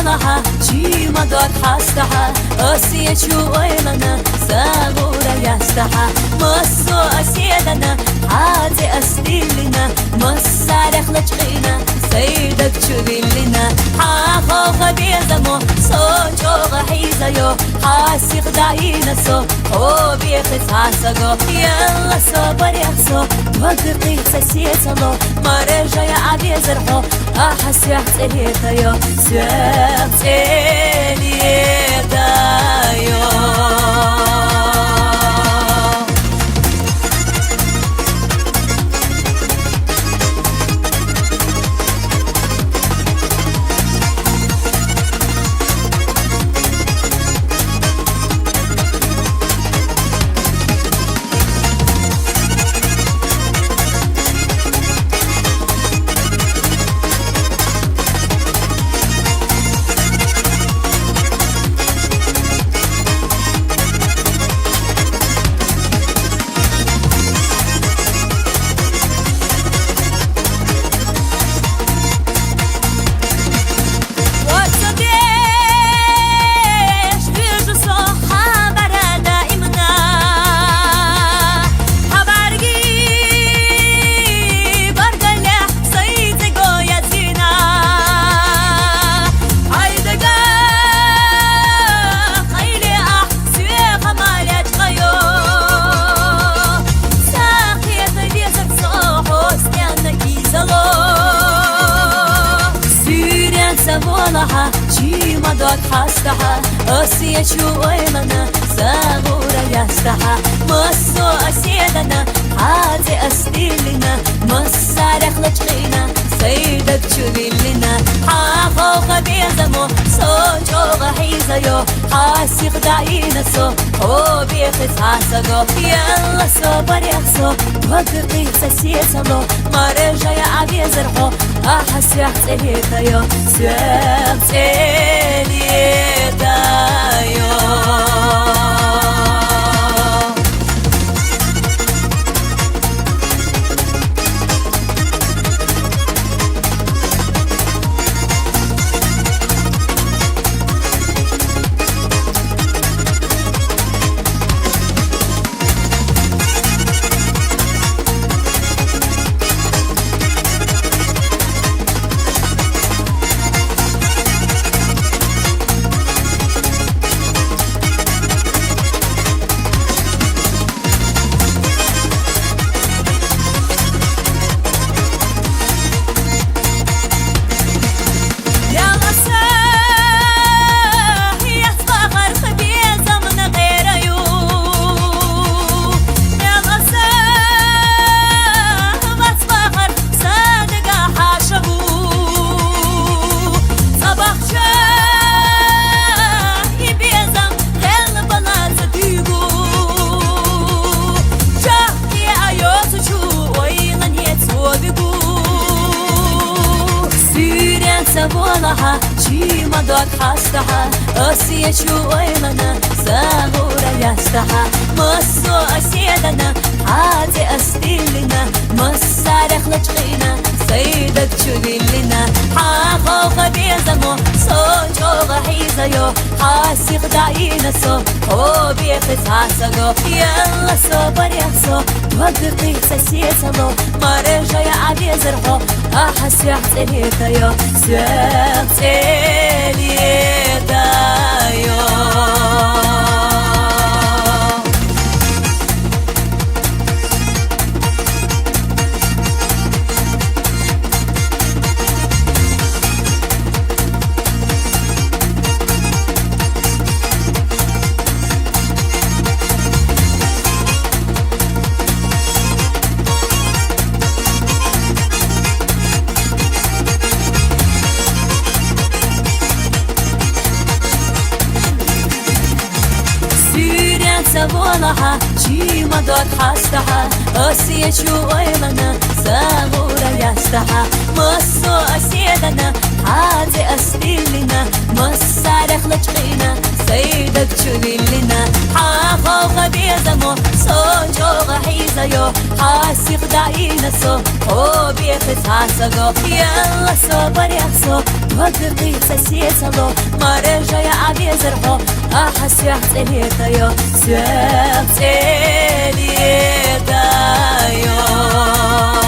صبونها شي ما دار حستها أسيا شو أيلنا ساغورا يستها مصو أسيدنا عادي أستيلنا مصارخ لجغينا سيدك شبيلنا حاخو خبيزمو صوتو غحيزيو حاسيق داينا سو هو بيخس حاسقو يلا صبر يخسو وقرقي سسيتلو مرجع يا عبي زرحو أحس يحتليتيو سيحتليتيو صبونها شي ما دار حستها أسيا شو أيلنا ساغورا يستها مصو أسيدنا عادي أستيلنا مصارخ لجغينا سيدك شبيلنا حاخو خبيزمو صوتو غحيزيو حاسيق داينا سو هو بيخس حاسقو يلا صبر يخسو وقرقي سسيتلو مرجع يا عبي زرحو أحس يحتليتيو سيحتليتيو صبونها شي ما دار حستها أسيا شو أيلنا ساغورا يستها مصو أسيدنا عادي أستيلنا مصارخ لجغينا سيدك شبيلنا حاخو خبيزمو صوتو غحيزيو حاسيق داينا سو هو بيخس حاسقو يلا صبر يخسو وقرقي سسيتلو مرجع يا عبي زرحو أحس يحتليتيو سيحتليتيو صبونها شي ما دار حستها أسيا شو أيلنا ساغورا يستها مصو أسيدنا عادي أستيلنا مصارخ لجغينا سيدك شبيلنا حاخو خبيزمو صوتو غحيزة يو حاسي خدعينا سو هو بيخت عسقو يلا صبر يخسو وقري سسيسلو ما رجع يا عبي زرحو أحس يحتليتا يو سيحتليتا يو